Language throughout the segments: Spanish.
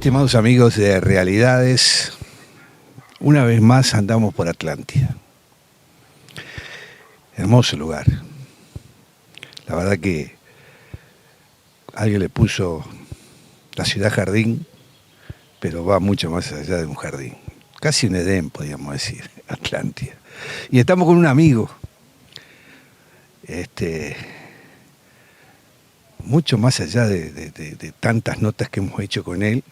Estimados amigos de Realidades, una vez más andamos por Atlántida. Hermoso lugar. La verdad que alguien le puso la ciudad jardín, pero va mucho más allá de un jardín. Casi un Edén, podríamos decir, Atlántida. Y estamos con un amigo, mucho más allá de tantas notas que hemos hecho con él.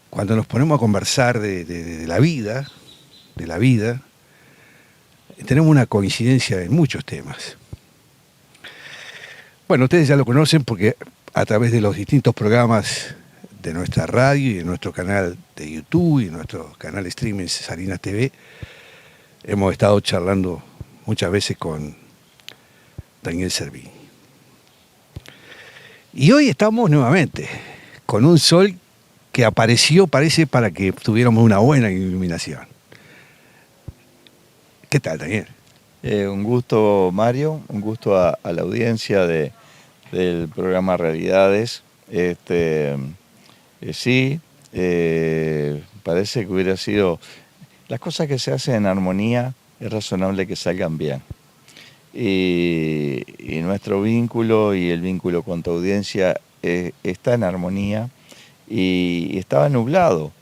Cuando nos ponemos a conversar de la vida, tenemos una coincidencia en muchos temas. Bueno, ustedes ya lo conocen porque a través de los distintos programas de nuestra radio y de nuestro canal de YouTube y nuestro canal streaming Salinas TV, hemos estado charlando muchas veces con Daniel Servini. Y hoy estamos nuevamente con un sol que apareció, parece, para que tuviéramos una buena iluminación. ¿Qué tal, Daniel? Un gusto, Mario, un gusto a la audiencia del programa Realidades. Sí, parece que hubiera sido... Las cosas que se hacen en armonía es razonable que salgan bien. Y nuestro vínculo y el vínculo con tu audiencia está en armonía y estaba nublado.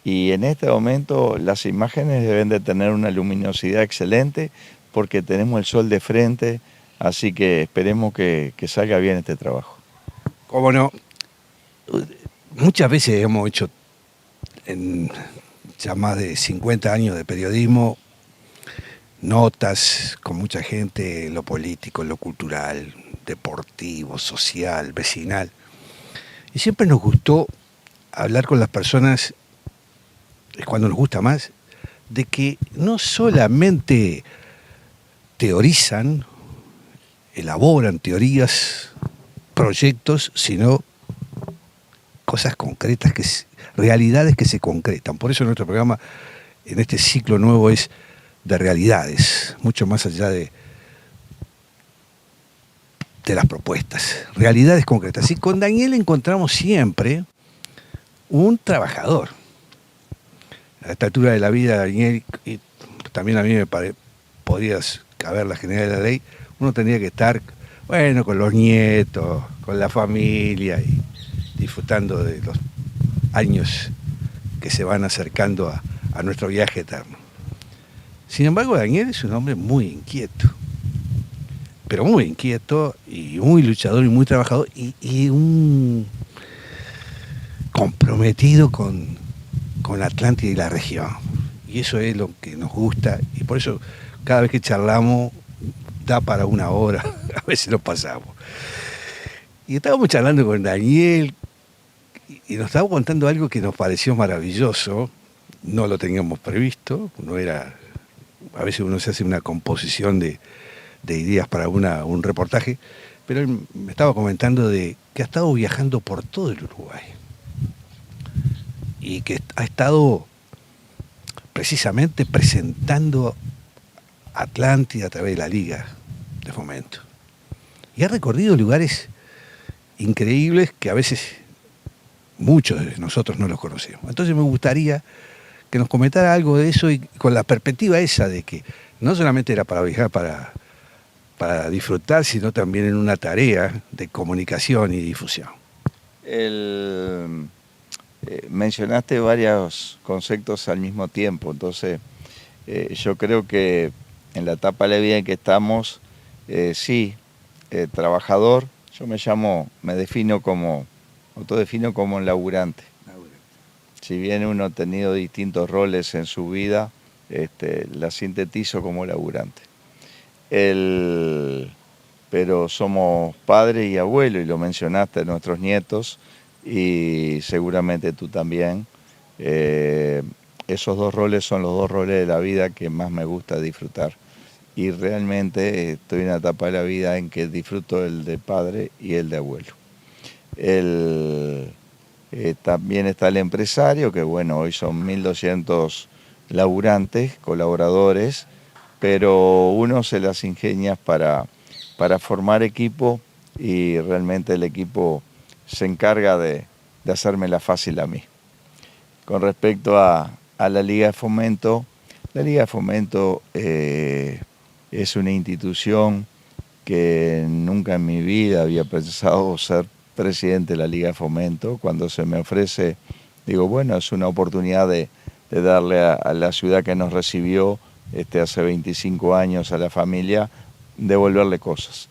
Y en este momento las imágenes deben de tener una luminosidad excelente porque tenemos el sol de frente, así que esperemos que salga bien este trabajo. Cómo no. Muchas veces hemos hecho, en ya más de 50 años de periodismo, notas con mucha gente en lo político, en lo cultural, deportivo, social, vecinal. Y siempre nos gustó hablar con las personas, es cuando nos gusta más, de que no solamente teorizan, elaboran teorías, proyectos, sino cosas concretas, realidades que se concretan. Por eso nuestro programa en este ciclo nuevo es de realidades, mucho más allá de las propuestas, realidades concretas. Y con Daniel encontramos siempre un trabajador. A esta altura de la vida, Daniel, y también a mí podrías caber la generalidad de la ley, uno tendría que estar, bueno, con los nietos, con la familia y disfrutando de los años que se van acercando a nuestro viaje eterno. Sin embargo, Daniel es un hombre muy inquieto, pero muy inquieto y muy luchador y muy trabajador y un comprometido con Atlántida y la región. Y eso es lo que nos gusta y por eso cada vez que charlamos da para una hora, a veces lo pasamos. Y estábamos charlando con Daniel y nos estaba contando algo que nos pareció maravilloso, no lo teníamos previsto, a veces uno se hace una composición de ideas para un reportaje, pero él me estaba comentando de que ha estado viajando por todo el Uruguay y que ha estado precisamente presentando Atlántida a través de la Liga de Fomento. Y ha recorrido lugares increíbles que a veces muchos de nosotros no los conocemos. Entonces me gustaría que nos comentara algo de eso y con la perspectiva esa de que no solamente era para viajar para disfrutar, sino también en una tarea de comunicación y difusión. Mencionaste varios conceptos al mismo tiempo, entonces yo creo que en la etapa de la vida en que estamos, trabajador, yo me autodefino como un laburante. Si bien uno ha tenido distintos roles en su vida, la sintetizo como laburante. Pero somos padres y abuelos, y lo mencionaste, nuestros nietos, y seguramente tú también. Esos dos roles son los dos roles de la vida que más me gusta disfrutar. Y realmente estoy en una etapa de la vida en que disfruto el de padre y el de abuelo. También está el empresario, que bueno, hoy son 1.200 laburantes, colaboradores, pero uno se las ingenia para formar equipo y realmente el equipo se encarga de de hacérmela fácil a mí. Con respecto a la Liga de Fomento, la Liga de Fomento es una institución que nunca en mi vida había pensado ser presidente de la Liga de Fomento. Cuando se me ofrece, digo, bueno, es una oportunidad de darle a la ciudad que nos recibió hace 25 años a la familia, devolverle cosas.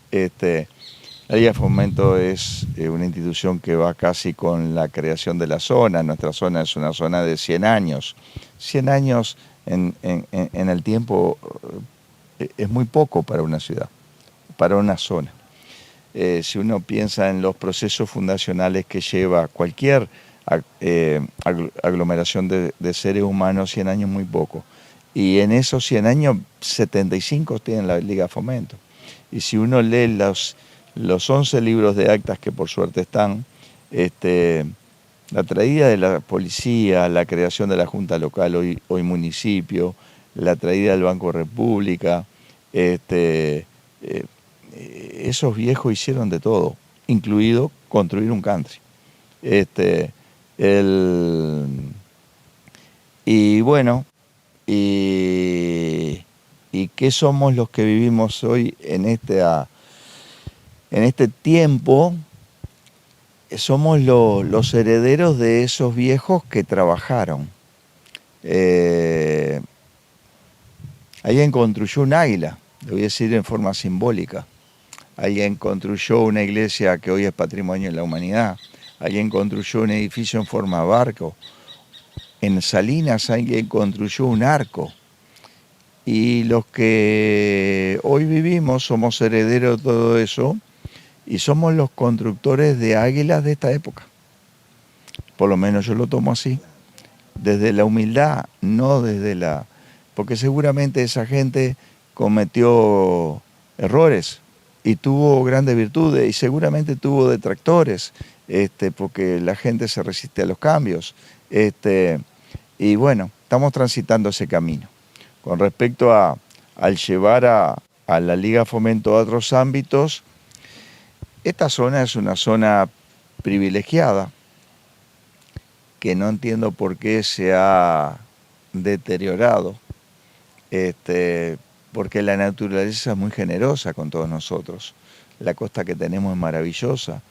La Liga de Fomento es una institución que va casi con la creación de la zona. Nuestra zona es una zona de 100 años. 100 años en el tiempo es muy poco para una ciudad, para una zona. Si uno piensa en los procesos fundacionales que lleva cualquier aglomeración de seres humanos, 100 años es muy poco. Y en esos 100 años, 75 tienen la Liga de Fomento. Y si uno lee los 11 libros de actas que por suerte están, la traída de la policía, la creación de la Junta Local, hoy municipio, la traída del Banco República, esos viejos hicieron de todo, incluido construir un country. Y bueno, y qué somos los que vivimos hoy en este tiempo. Somos los herederos de esos viejos que trabajaron. Alguien construyó un águila, le voy a decir en forma simbólica. Alguien construyó una iglesia que hoy es patrimonio de la humanidad. Alguien construyó un edificio en forma de barco. En Salinas alguien construyó un arco. Y los que hoy vivimos somos herederos de todo eso y somos los constructores de águilas de esta época. Por lo menos yo lo tomo así. Desde la humildad, no desde la... Porque seguramente esa gente cometió errores y tuvo grandes virtudes y seguramente tuvo detractores, porque la gente se resiste a los cambios. Y bueno, estamos transitando ese camino. Con respecto al llevar a la Liga Fomento a otros ámbitos, esta zona es una zona privilegiada, que no entiendo por qué se ha deteriorado, porque la naturaleza es muy generosa con todos nosotros. La costa que tenemos es maravillosa,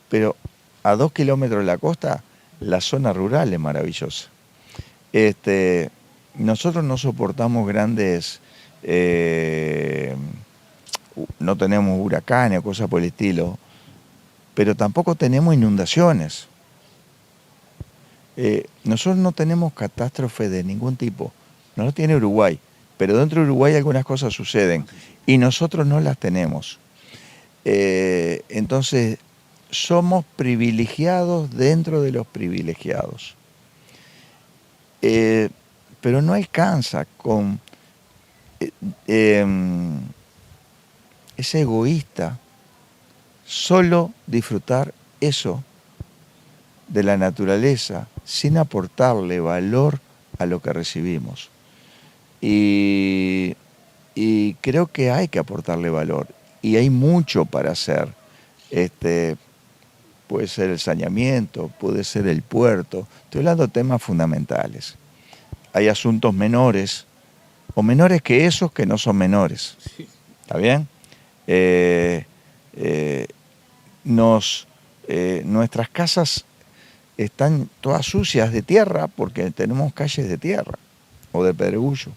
pero a 2 kilómetros de la costa, la zona rural es maravillosa. Nosotros no soportamos grandes, no tenemos huracanes o cosas por el estilo, pero tampoco tenemos inundaciones. Nosotros no tenemos catástrofes de ningún tipo, no lo tiene Uruguay, pero dentro de Uruguay algunas cosas suceden y nosotros no las tenemos. Entonces, somos privilegiados dentro de los privilegiados. Pero no alcanza con... es egoísta solo disfrutar eso de la naturaleza sin aportarle valor a lo que recibimos. Y creo que hay que aportarle valor y hay mucho para hacer. Puede ser el saneamiento, puede ser el puerto. Estoy hablando de temas fundamentales. Hay asuntos menores, o menores que esos que no son menores. ¿Está bien? Nuestras casas están todas sucias de tierra porque tenemos calles de tierra o de pedregullo.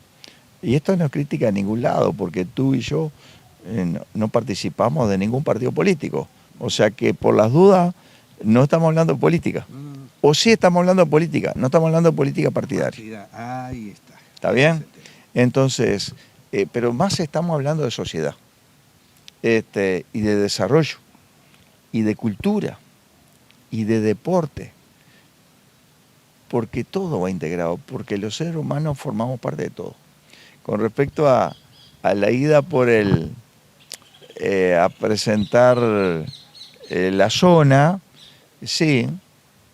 Y esto no es crítica a ningún lado, porque tú y yo no participamos de ningún partido político. O sea que por las dudas no estamos hablando de política. O sí estamos hablando de política, no estamos hablando de política partidaria. Ahí está. ¿Está bien? Entonces, pero más estamos hablando de sociedad, y de desarrollo, y de cultura, y de deporte. Porque todo va integrado, porque los seres humanos formamos parte de todo. Con respecto a la ida por a presentar la zona, sí,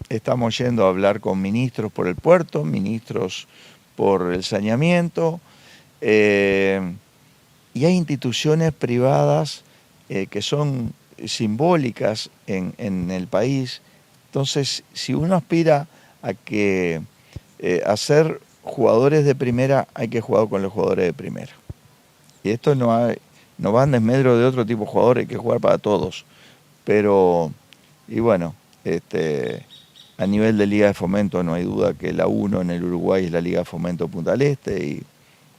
estamos yendo a hablar con ministros por el puerto, ministros por el saneamiento, y hay instituciones privadas que son simbólicas en el país, Entonces, si uno aspira a que a ser jugadores de primera, hay que jugar con los jugadores de primera. Y esto no va en desmedro de otro tipo de jugadores, hay que jugar para todos. Pero, y bueno, a nivel de Liga de Fomento no hay duda que la 1 en el Uruguay es la Liga de Fomento Punta del Este y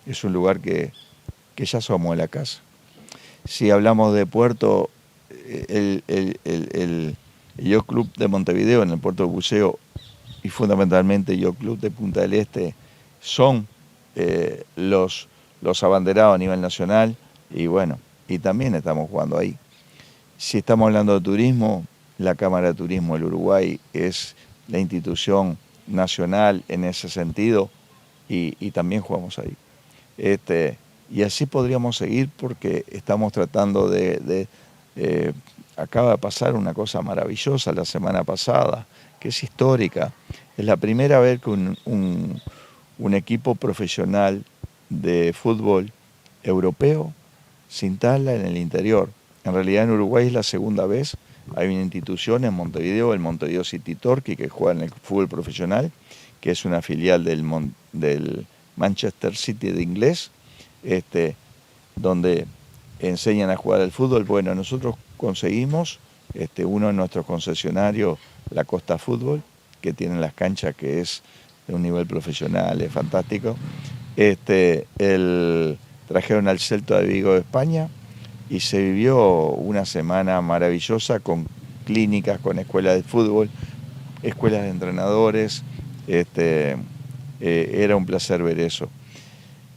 es un lugar que ya somos de la casa. Si hablamos de Puerto, el Yacht Club de Montevideo en el puerto de buceo y fundamentalmente el Yacht Club de Punta del Este son los abanderados a nivel nacional y bueno, y también estamos jugando ahí. Si estamos hablando de turismo, la Cámara de Turismo del Uruguay es la institución nacional en ese sentido y también jugamos ahí. Y así podríamos seguir porque estamos tratando acaba de pasar una cosa maravillosa la semana pasada, que es histórica. Es la primera vez que un equipo profesional de fútbol europeo se instala en el interior. En realidad en Uruguay es la segunda vez. Hay una institución en Montevideo, el Montevideo City Torquay, que juega en el fútbol profesional, que es una filial del Manchester City de inglés, donde enseñan a jugar al fútbol. Bueno, nosotros conseguimos uno de nuestros concesionarios, la Costa Fútbol, que tiene las canchas que es de un nivel profesional, es fantástico. Trajeron al Celta de Vigo de España y se vivió una semana maravillosa con clínicas, con escuelas de fútbol, escuelas de entrenadores. Era un placer ver eso.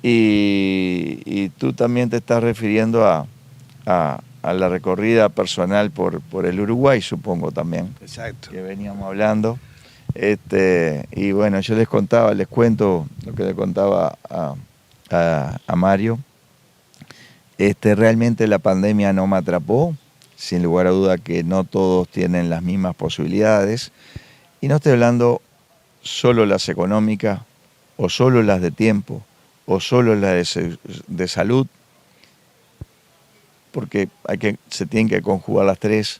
Y tú también te estás refiriendo a la recorrida personal por el Uruguay, supongo también. Exacto. Que veníamos hablando. Y bueno, yo les cuento lo que le contaba a Mario. Realmente la pandemia no me atrapó, sin lugar a duda que no todos tienen las mismas posibilidades. Y no estoy hablando solo las económicas, o solo las de tiempo, o solo las de salud, porque se tienen que conjugar las tres.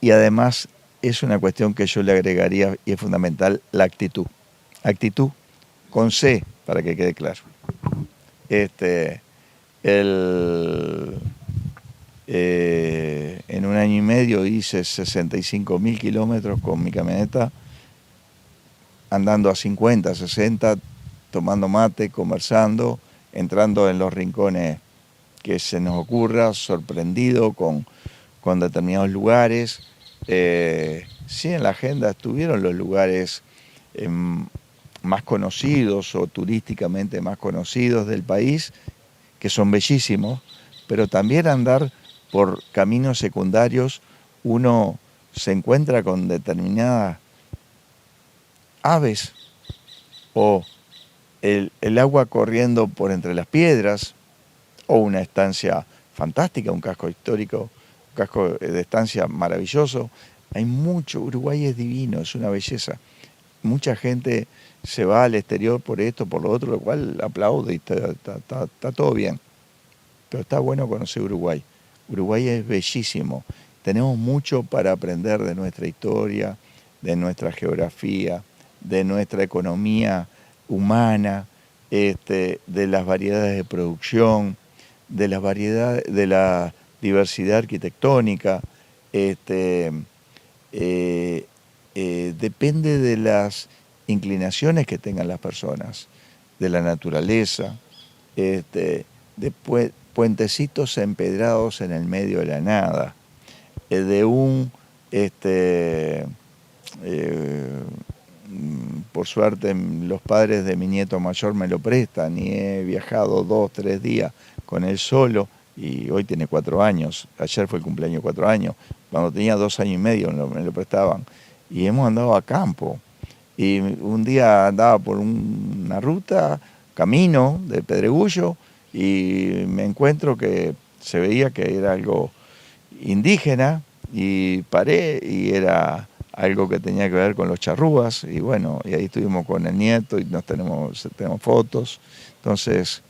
Y además es una cuestión que yo le agregaría, y es fundamental, la actitud. Actitud con C, para que quede claro. En un año y medio hice 65.000 kilómetros con mi camioneta, andando a 50, 60, tomando mate, conversando, entrando en los rincones que se nos ocurra, sorprendido con determinados lugares. Sí, en la agenda estuvieron los lugares más conocidos o turísticamente más conocidos del país, que son bellísimos, pero también andar por caminos secundarios uno se encuentra con determinadas aves o el agua corriendo por entre las piedras o una estancia fantástica, un casco histórico, un casco de estancia maravilloso. Hay mucho, Uruguay es divino, es una belleza. Mucha gente se va al exterior por esto, por lo otro, lo cual aplaude y está todo bien. Pero está bueno conocer Uruguay. Uruguay es bellísimo. Tenemos mucho para aprender de nuestra historia, de nuestra geografía, de nuestra economía humana, de las variedades de producción, de la diversidad arquitectónica. Depende de las inclinaciones que tengan las personas, de la naturaleza, de puentecitos empedrados en el medio de la nada, por suerte los padres de mi nieto mayor me lo prestan y he viajado 2, 3 días con él solo y hoy tiene 4 años, ayer fue el cumpleaños de 4 años, cuando tenía 2 años y medio me lo prestaban y hemos andado a campo y un día andaba por una ruta, camino de Pedregullo y me encuentro que se veía que era algo indígena y paré y era algo que tenía que ver con los charrúas y bueno, y ahí estuvimos con el nieto y tenemos fotos. Entonces,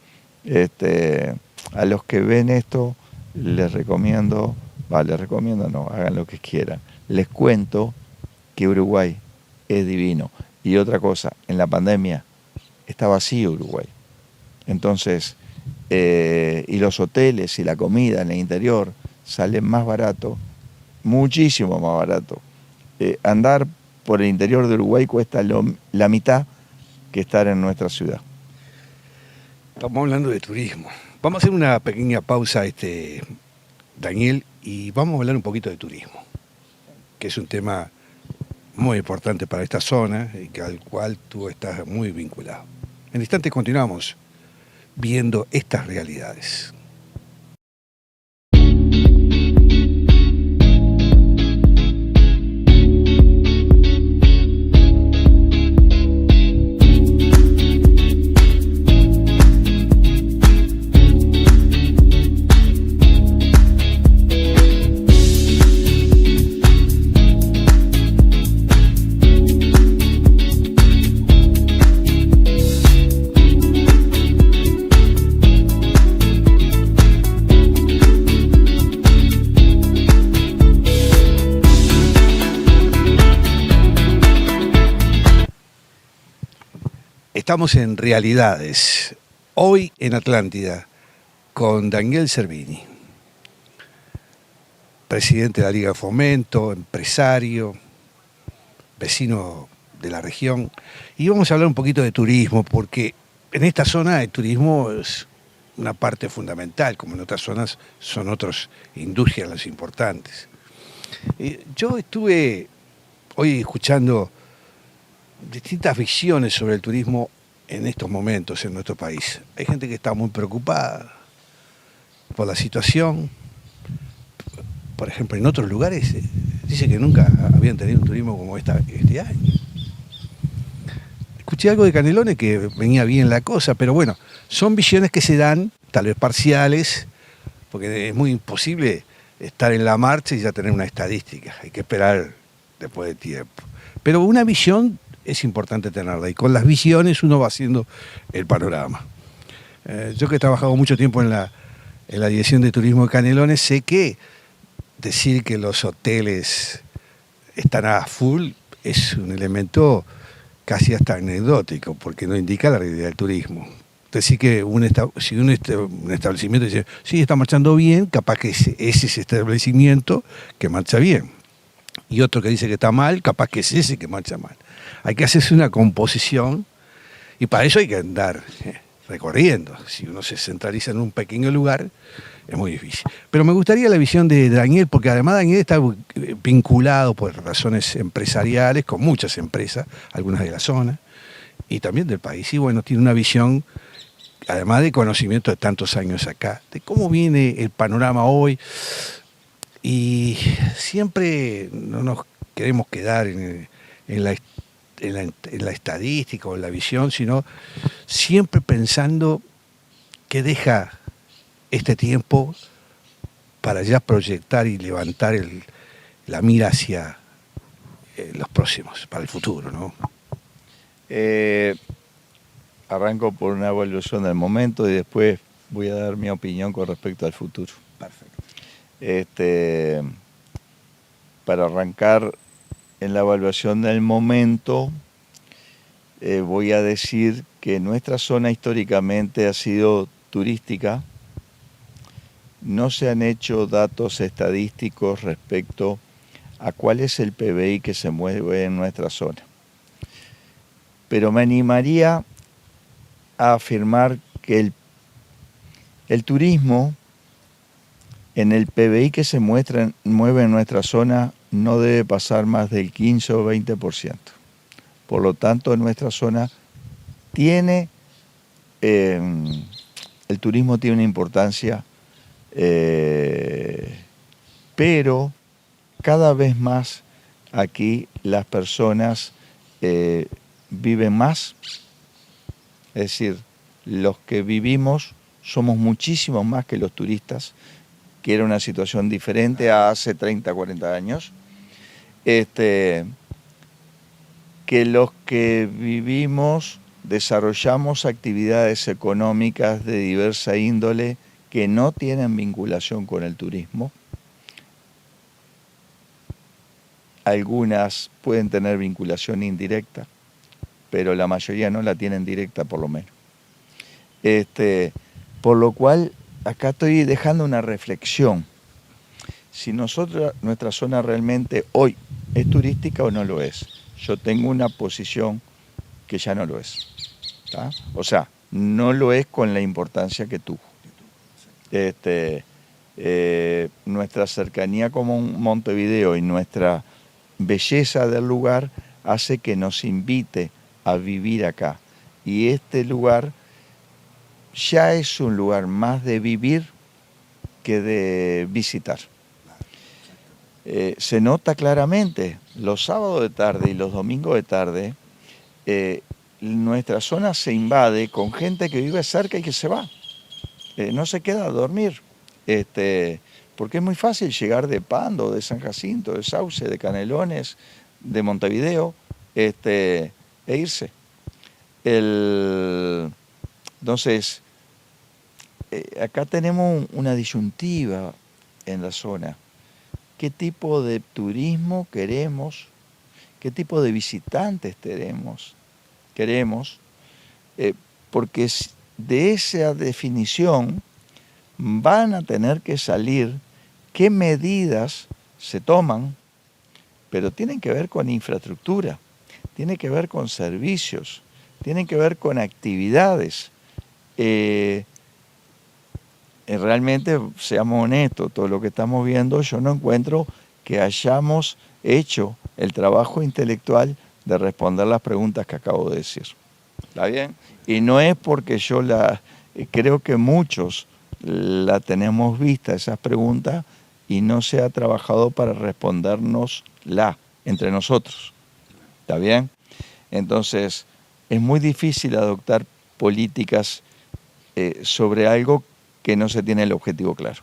a los que ven esto les recomiendo, hagan lo que quieran. Les cuento que Uruguay es divino. Y otra cosa, en la pandemia está vacío Uruguay. Entonces, y los hoteles y la comida en el interior salen más barato, muchísimo más barato. Andar por el interior de Uruguay cuesta la mitad que estar en nuestra ciudad. Estamos hablando de turismo. Vamos a hacer una pequeña pausa, Daniel, y vamos a hablar un poquito de turismo, que es un tema muy importante para esta zona y al cual tú estás muy vinculado. En instantes continuamos viendo estas realidades. Estamos en Realidades, hoy en Atlántida, con Daniel Cervini, presidente de la Liga de Fomento, empresario, vecino de la región. Y vamos a hablar un poquito de turismo, porque en esta zona el turismo es una parte fundamental, como en otras zonas son otras industrias las importantes. Yo estuve hoy escuchando distintas visiones sobre el turismo en estos momentos en nuestro país. Hay gente que está muy preocupada por la situación. Por ejemplo, en otros lugares dice que nunca habían tenido un turismo como este año. Escuché algo de Canelones que venía bien la cosa, pero bueno, son visiones que se dan, tal vez parciales, porque es muy imposible estar en la marcha y ya tener una estadística. Hay que esperar después de tiempo. Pero una visión es importante tenerla, y con las visiones uno va haciendo el panorama. Yo que he trabajado mucho tiempo en la dirección de turismo de Canelones, sé que decir que los hoteles están a full es un elemento casi hasta anecdótico, porque no indica la realidad del turismo. Decir que si un establecimiento dice, sí, está marchando bien, capaz que ese es ese establecimiento que marcha bien. Y otro que dice que está mal, capaz que es ese que marcha mal. Hay que hacerse una composición, y para eso hay que andar recorriendo. Si uno se centraliza en un pequeño lugar, es muy difícil. Pero me gustaría la visión de Daniel, porque además Daniel está vinculado por razones empresariales con muchas empresas, algunas de la zona, y también del país. Y bueno, tiene una visión, además de conocimiento de tantos años acá, de cómo viene el panorama hoy. Y siempre no nos queremos quedar en la estadística o en la visión, sino siempre pensando qué deja este tiempo para ya proyectar y levantar la mira hacia los próximos, para el futuro, ¿no? Arranco por una evaluación del momento y después voy a dar mi opinión con respecto al futuro. Perfecto. Para arrancar en la evaluación del momento, voy a decir que nuestra zona históricamente ha sido turística. No se han hecho datos estadísticos respecto a cuál es el PBI que se mueve en nuestra zona. Pero me animaría a afirmar que el turismo en el PBI que se mueve en nuestra zona no debe pasar más del 15 o 20%. Por lo tanto, en nuestra zona el turismo tiene una importancia, pero cada vez más aquí las personas viven más. Es decir, los que vivimos somos muchísimos más que los turistas, que era una situación diferente a hace 30, 40 años. Que los que vivimos desarrollamos actividades económicas de diversa índole que no tienen vinculación con el turismo. algunas pueden tener vinculación indirecta, pero la mayoría no la tienen directa por lo menos. Por lo cual, acá estoy dejando una reflexión. Si nuestra zona realmente hoy es turística o no lo es. Yo tengo una posición que ya no lo es. ¿Tá? O sea, no lo es con la importancia que tuvo. Nuestra cercanía como Montevideo y nuestra belleza del lugar hace que nos invite a vivir acá. Y este lugar ya es un lugar más de vivir que de visitar. Se nota claramente, los sábados de tarde y los domingos de tarde, nuestra zona se invade con gente que vive cerca y que se va. No se queda a dormir, porque es muy fácil llegar de Pando, de San Jacinto, de Sauce, de Canelones, de Montevideo, e irse. Entonces, acá tenemos una disyuntiva en la zona. ¿Qué tipo de turismo queremos? ¿Qué tipo de visitantes queremos? Porque de esa definición van a tener que salir qué medidas se toman, pero tienen que ver con infraestructura, tienen que ver con servicios, tienen que ver con actividades. Realmente, seamos honestos, todo lo que estamos viendo, yo no encuentro que hayamos hecho el trabajo intelectual de responder las preguntas que acabo de decir. ¿Está bien? Y no es porque creo que muchos la tenemos vista esas preguntas y no se ha trabajado para respondernosla entre nosotros. ¿Está bien? Entonces, es muy difícil adoptar políticas sobre algo que no se tiene el objetivo claro.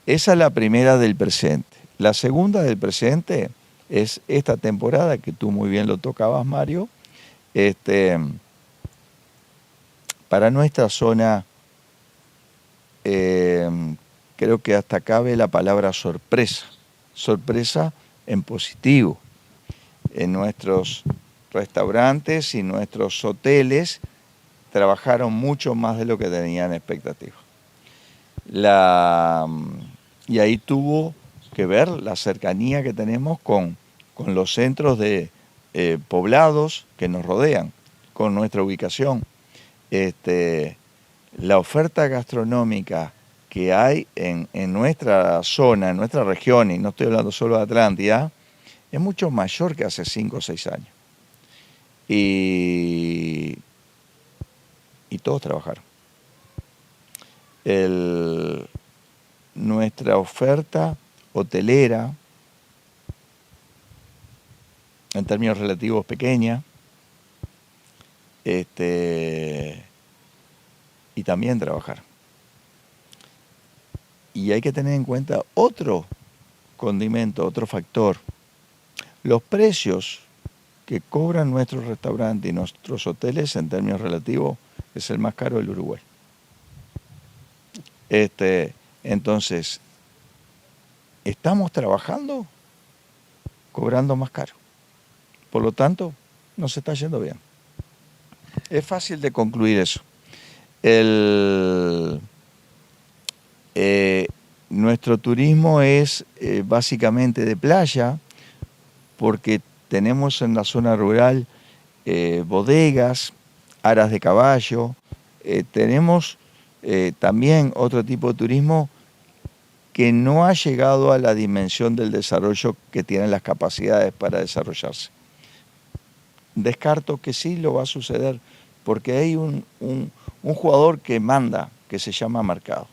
Esa es la primera del presente. La segunda del presente es esta temporada, que tú muy bien lo tocabas, Mario. Para nuestra zona, creo que hasta cabe la palabra sorpresa. Sorpresa en positivo. En nuestros restaurantes y nuestros hoteles trabajaron mucho más de lo que tenían expectativa. Y ahí tuvo que ver la cercanía que tenemos con los centros de poblados que nos rodean, con nuestra ubicación. La oferta gastronómica que hay en nuestra zona, en nuestra región, y no estoy hablando solo de Atlántida, es mucho mayor que hace 5 o 6 años. Y todos trabajaron. Nuestra oferta hotelera, en términos relativos, pequeña, y también trabajar. Y hay que tener en cuenta otro condimento, otro factor. Los precios que cobran nuestros restaurantes y nuestros hoteles en términos relativos es el más caro del Uruguay. Entonces, estamos trabajando cobrando más caro. Por lo tanto, nos está yendo bien. Es fácil de concluir eso. Nuestro turismo es básicamente de playa, porque tenemos en la zona rural bodegas, aras de caballo, tenemos también otro tipo de turismo que no ha llegado a la dimensión del desarrollo que tienen las capacidades para desarrollarse. Descarto que sí lo va a suceder, porque hay un jugador que manda, que se llama mercado.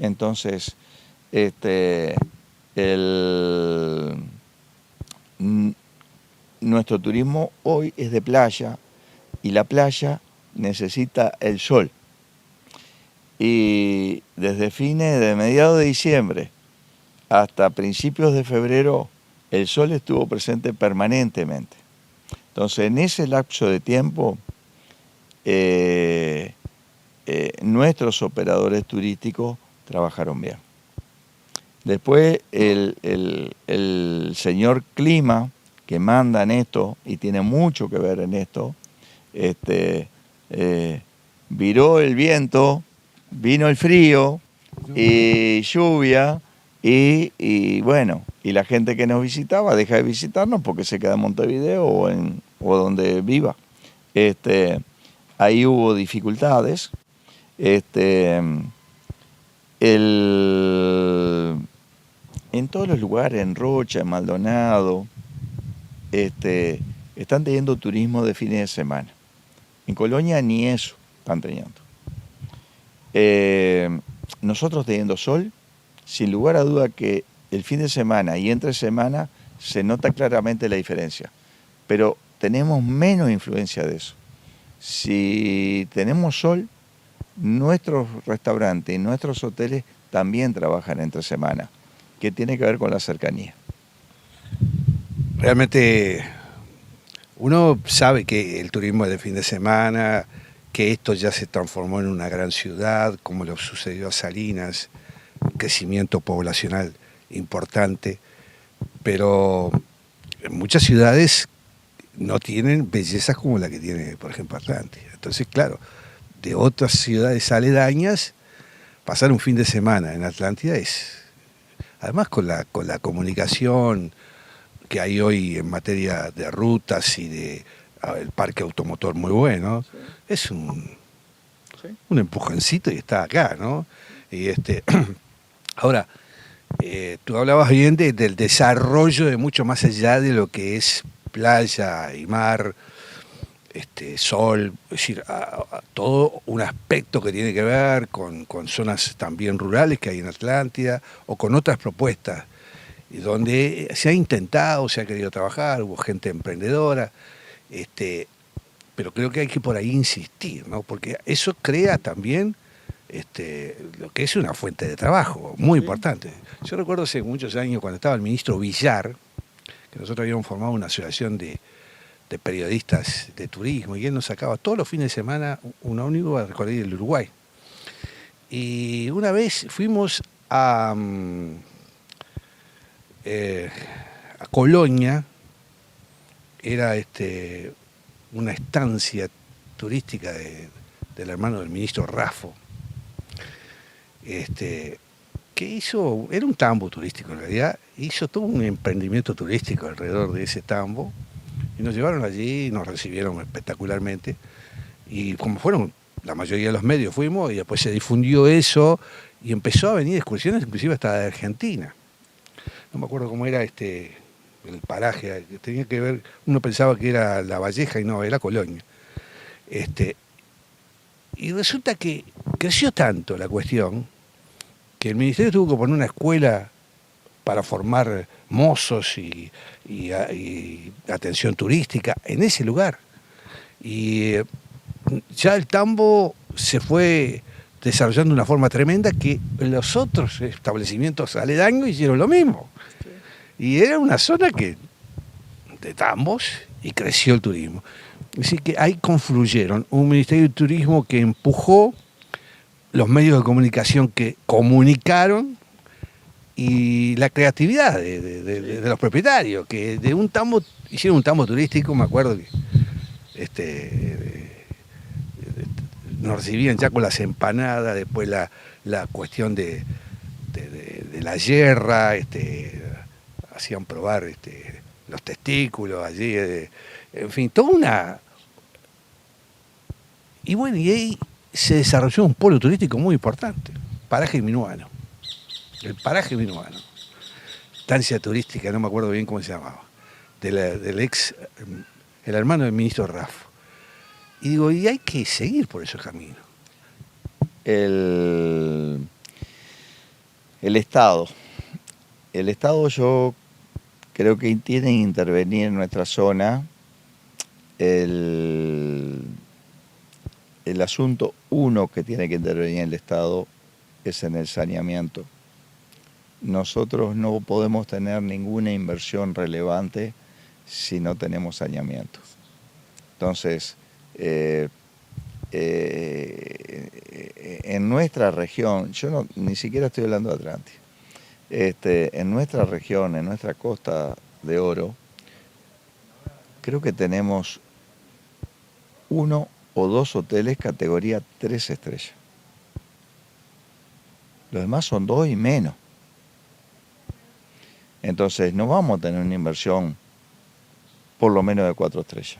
Entonces, nuestro turismo hoy es de playa, y la playa necesita el sol. Y desde mediados de diciembre hasta principios de febrero, el sol estuvo presente permanentemente. Entonces, en ese lapso de tiempo, nuestros operadores turísticos trabajaron bien. Después el señor Clima, que manda en esto y tiene mucho que ver en esto, viró el viento, vino el frío y lluvia y bueno, y la gente que nos visitaba deja de visitarnos porque se queda en Montevideo o donde viva. Ahí hubo dificultades. En todos los lugares, en Rocha, en Maldonado, están teniendo turismo de fines de semana. En Colonia ni eso están teniendo. Nosotros teniendo sol, sin lugar a duda que el fin de semana y entre semana se nota claramente la diferencia, pero tenemos menos influencia de eso. Si tenemos sol, nuestros restaurantes y nuestros hoteles también trabajan entre semana, que tiene que ver con la cercanía. Realmente uno sabe que el turismo es de fin de semana, que esto ya se transformó en una gran ciudad, como lo sucedió a Salinas, un crecimiento poblacional importante, pero muchas ciudades no tienen bellezas como la que tiene, por ejemplo, Atlántida. Entonces, claro, de otras ciudades aledañas, pasar un fin de semana en Atlántida es, además con la comunicación que hay hoy en materia de rutas y de el parque automotor muy bueno, sí. Es un empujoncito y está acá, ¿no? Y ahora, tú hablabas bien del desarrollo de mucho más allá de lo que es playa y mar, sol, es decir, todo un aspecto que tiene que ver con zonas también rurales que hay en Atlántida o con otras propuestas, y donde se ha intentado, se ha querido trabajar, hubo gente emprendedora, pero creo que hay que por ahí insistir, ¿no? Porque eso crea también lo que es una fuente de trabajo muy importante. Yo recuerdo hace muchos años cuando estaba el ministro Villar, que nosotros habíamos formado una asociación de periodistas de turismo, y él nos sacaba todos los fines de semana un ómnibus a recorrer el Uruguay. Y una vez fuimos a Colonia, era una estancia turística del hermano del ministro Raffo, que hizo, era un tambo turístico en realidad, hizo todo un emprendimiento turístico alrededor de ese tambo, y nos llevaron allí y nos recibieron espectacularmente, y como fueron la mayoría de los medios fuimos, y después se difundió eso, y empezó a venir excursiones inclusive hasta de Argentina. No me acuerdo cómo era el paraje, tenía que ver, uno pensaba que era La Valleja y no, era Colonia. Y resulta que creció tanto la cuestión que el ministerio tuvo que poner una escuela para formar mozos y atención turística en ese lugar. Y ya el tambo se fue desarrollando de una forma tremenda que los otros establecimientos aledaños hicieron lo mismo. Y era una zona de tambos, y creció el turismo. Así que ahí confluyeron un Ministerio de Turismo que empujó, los medios de comunicación que comunicaron, y la creatividad de los propietarios, que de un tambo hicieron un tambo turístico. Me acuerdo que nos recibían ya con las empanadas, después la cuestión de la yerra, hacían probar los testículos allí, en fin, toda una... Y bueno, y ahí se desarrolló un polo turístico muy importante, paraje minuano. El paraje minuano, estancia turística, no me acuerdo bien cómo se llamaba, del el hermano del ministro Raffo. Y digo, y hay que seguir por esos caminos. El Estado. El Estado, yo creo que tiene que intervenir en nuestra zona. El asunto uno que tiene que intervenir el Estado es en el saneamiento. Nosotros no podemos tener ninguna inversión relevante si no tenemos saneamiento. Entonces, en nuestra región, yo ni siquiera estoy hablando de Atlántida, En nuestra región, en nuestra Costa de Oro, creo que tenemos 1 o 2 hoteles categoría 3 estrellas. Los demás son 2 y menos. Entonces no vamos a tener una inversión por lo menos de 4 estrellas,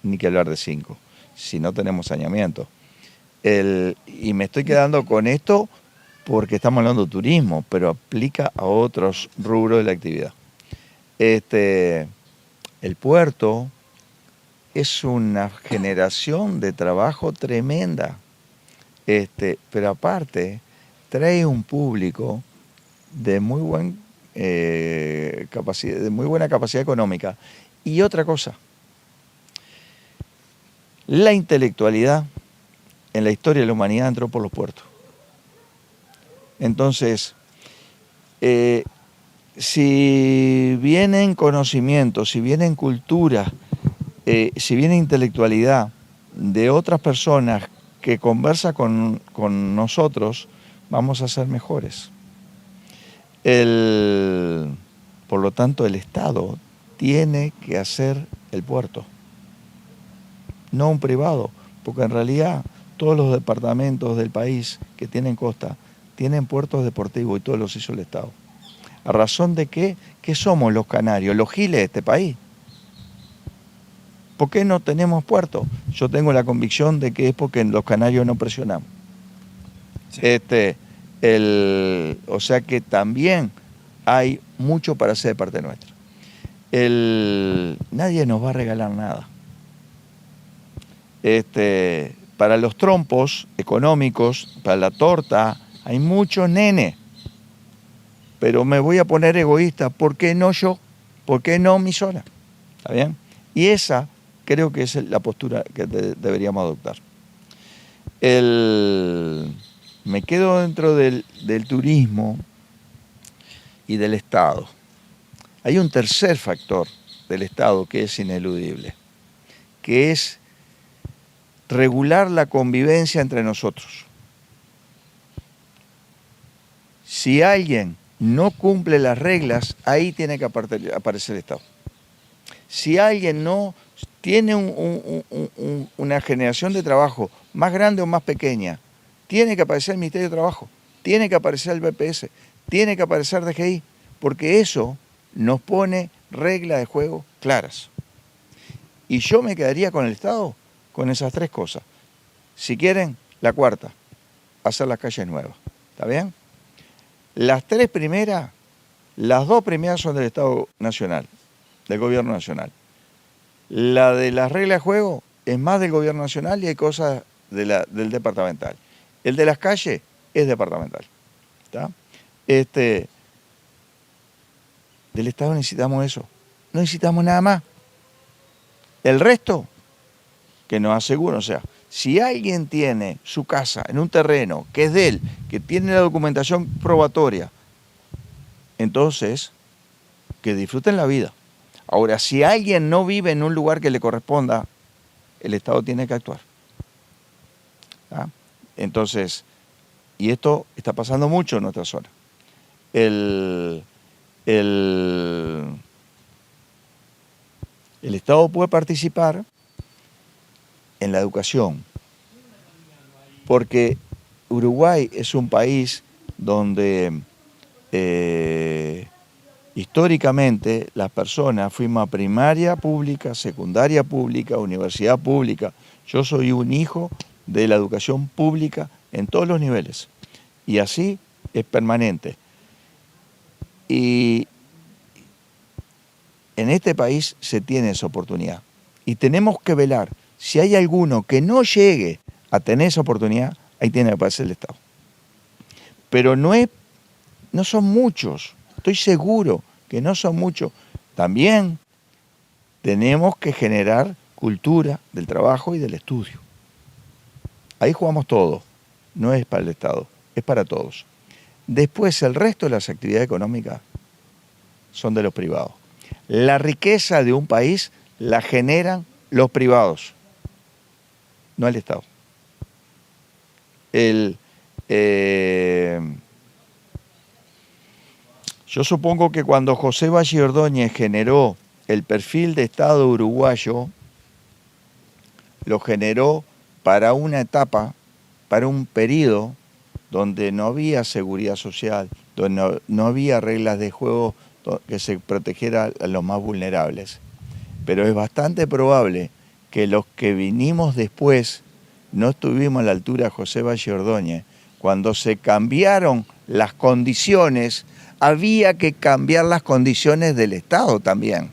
ni que hablar de 5, si no tenemos saneamiento. Y me estoy quedando con esto porque estamos hablando de turismo, pero aplica a otros rubros de la actividad. El puerto es una generación de trabajo tremenda, pero aparte trae un público de muy buena capacidad económica. Y otra cosa, la intelectualidad en la historia de la humanidad entró por los puertos. Entonces, si vienen conocimientos, si vienen cultura, si viene intelectualidad de otras personas que conversan con nosotros, vamos a ser mejores. Por lo tanto, el Estado tiene que hacer el puerto, no un privado, porque en realidad todos los departamentos del país que tienen costa tienen puertos deportivos y todos los hizo el Estado. ¿A razón de qué? ¿Qué somos los canarios, los giles de este país? ¿Por qué no tenemos puertos? Yo tengo la convicción de que es porque los canarios no presionamos. Sí. O sea que también hay mucho para hacer de parte nuestra. Nadie nos va a regalar nada. Para los trompos económicos, para la torta, hay muchos nenes. Pero me voy a poner egoísta. ¿Por qué no yo? ¿Por qué no mi zona? ¿Está bien? Y esa creo que es la postura que deberíamos adoptar. Me quedo dentro del turismo y del Estado. Hay un tercer factor del Estado que es ineludible, que es regular la convivencia entre nosotros. Si alguien no cumple las reglas, ahí tiene que aparecer el Estado. Si alguien no tiene una generación de trabajo más grande o más pequeña, tiene que aparecer el Ministerio de Trabajo, tiene que aparecer el BPS, tiene que aparecer DGI, porque eso nos pone reglas de juego claras. Y yo me quedaría con el Estado con esas 3 cosas. Si quieren, la cuarta, hacer las calles nuevas. ¿Está bien? Las 3 primeras, las 2 primeras son del Estado Nacional, del Gobierno Nacional. La de las reglas de juego es más del Gobierno Nacional y hay cosas del departamental. El de las calles es departamental. ¿Está? Del Estado necesitamos eso. No necesitamos nada más. El resto, que nos aseguren, o sea, si alguien tiene su casa en un terreno que es de él, que tiene la documentación probatoria, entonces, que disfruten la vida. Ahora, si alguien no vive en un lugar que le corresponda, el Estado tiene que actuar. ¿Ah? Entonces, y esto está pasando mucho en nuestra zona. El Estado puede participar en la educación, porque Uruguay es un país donde históricamente las personas fuimos a primaria pública, secundaria pública, universidad pública. Yo soy un hijo de la educación pública en todos los niveles y así es permanente. Y en este país se tiene esa oportunidad y tenemos que velar. Si hay alguno que no llegue a tener esa oportunidad, ahí tiene que aparecer el Estado. Pero no son muchos, estoy seguro que no son muchos. También tenemos que generar cultura del trabajo y del estudio. Ahí jugamos todos, no es para el Estado, es para todos. Después el resto de las actividades económicas son de los privados. La riqueza de un país la generan los privados, no el Estado. Yo supongo que cuando José Valle Ordóñez generó el perfil de Estado uruguayo, lo generó para una etapa, para un periodo donde no había seguridad social, donde no había reglas de juego que se protegiera a los más vulnerables. Pero es bastante probable que los que vinimos después no estuvimos a la altura de José Valle Ordóñez. Cuando se cambiaron las condiciones, había que cambiar las condiciones del Estado también.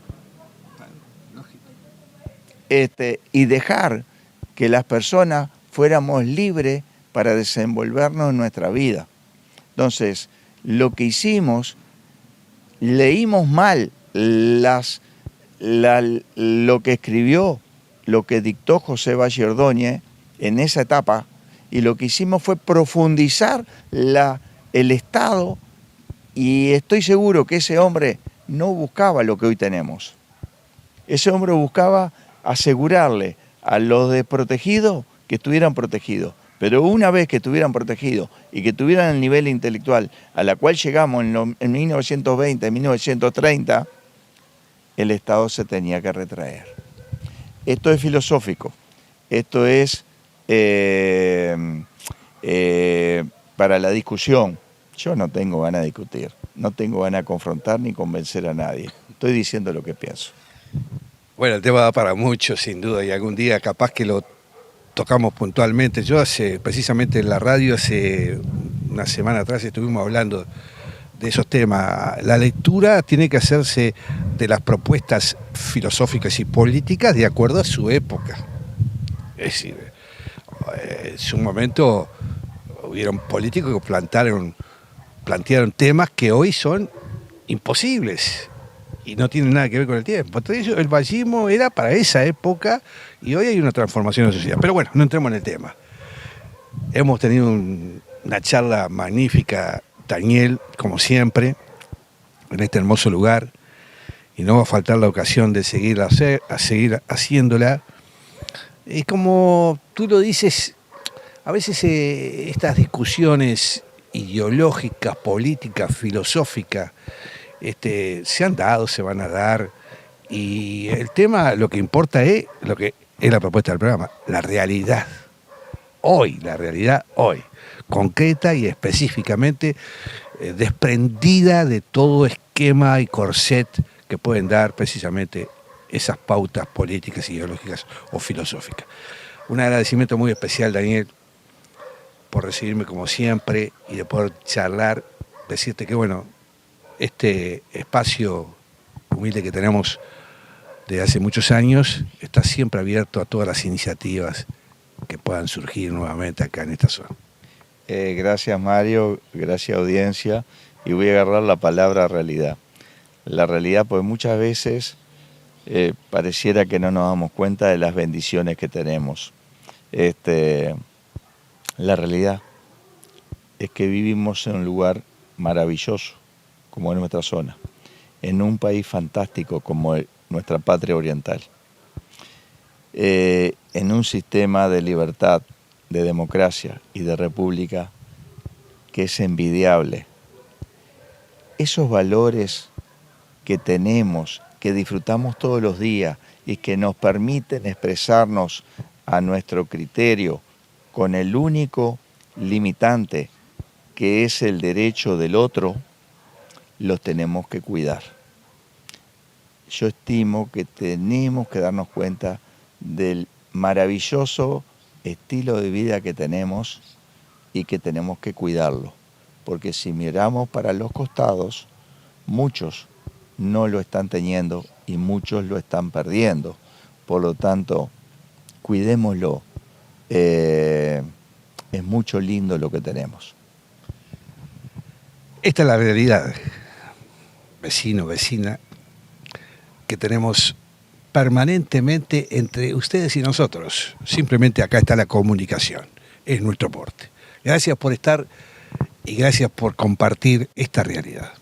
Y dejar que las personas fuéramos libres para desenvolvernos en nuestra vida. Entonces, lo que hicimos, leímos mal lo que escribió, lo que dictó José Valle Ordóñez en esa etapa, y lo que hicimos fue profundizar el Estado, y estoy seguro que ese hombre no buscaba lo que hoy tenemos. Ese hombre buscaba asegurarle a los desprotegidos que estuvieran protegidos. Pero una vez que estuvieran protegidos y que tuvieran el nivel intelectual a la cual llegamos en 1920, en 1930, el Estado se tenía que retraer. Esto es filosófico, esto es para la discusión. Yo no tengo ganas de discutir, no tengo ganas de confrontar ni convencer a nadie. Estoy diciendo lo que pienso. Bueno, el tema da para mucho, sin duda, y algún día capaz que lo tocamos puntualmente. Yo precisamente en la radio, hace una semana atrás estuvimos hablando de esos temas. La lectura tiene que hacerse de las propuestas filosóficas y políticas de acuerdo a su época. Es decir, en su momento hubieron políticos que plantearon temas que hoy son imposibles y no tienen nada que ver con el tiempo. Entonces el vallismo era para esa época y hoy hay una transformación en la sociedad. Pero bueno, no entremos en el tema. Hemos tenido una charla magnífica, Daniel, como siempre, en este hermoso lugar, y no va a faltar la ocasión de seguir haciéndola. Y como tú lo dices, a veces estas discusiones ideológicas, políticas, filosóficas, se han dado, se van a dar, y el tema, lo que importa es lo que es la propuesta del programa, la realidad hoy, concreta y específicamente desprendida de todo esquema y corset que pueden dar precisamente esas pautas políticas, ideológicas o filosóficas. Un agradecimiento muy especial, Daniel, por recibirme como siempre y de poder charlar, decirte que bueno, este espacio humilde que tenemos desde hace muchos años está siempre abierto a todas las iniciativas que puedan surgir nuevamente acá en esta zona. Gracias, Mario, gracias, audiencia, y voy a agarrar la palabra realidad. La realidad, pues muchas veces pareciera que no nos damos cuenta de las bendiciones que tenemos. La realidad es que vivimos en un lugar maravilloso, como es nuestra zona, en un país fantástico como nuestra patria oriental, en un sistema de libertad, de democracia y de república que es envidiable. Esos valores que tenemos, que disfrutamos todos los días y que nos permiten expresarnos a nuestro criterio con el único limitante que es el derecho del otro, los tenemos que cuidar. Yo estimo que tenemos que darnos cuenta del maravilloso estilo de vida que tenemos y que tenemos que cuidarlo, porque si miramos para los costados, muchos no lo están teniendo y muchos lo están perdiendo. Por lo tanto, cuidémoslo. Es mucho lindo lo que tenemos. Esta es la realidad, vecino, vecina, que tenemos permanentemente entre ustedes y nosotros. Simplemente acá está la comunicación, es nuestro porte. Gracias por estar y gracias por compartir esta realidad.